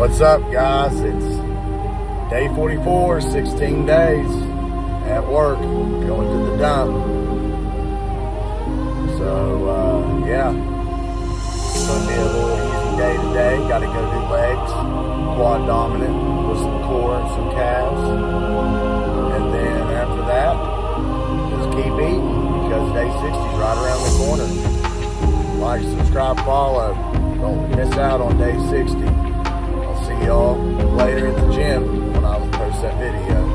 What's up, guys? It's day 44, 16 days at work, going to the dump. So, yeah, it's going to be a little easy day today. Got to go do legs, quad dominant, with some core and some calves. And then after that, just keep eating because day 60 is right around the corner. Like, subscribe, follow. Don't miss out on day 60. See y'all later at the gym when I post that video.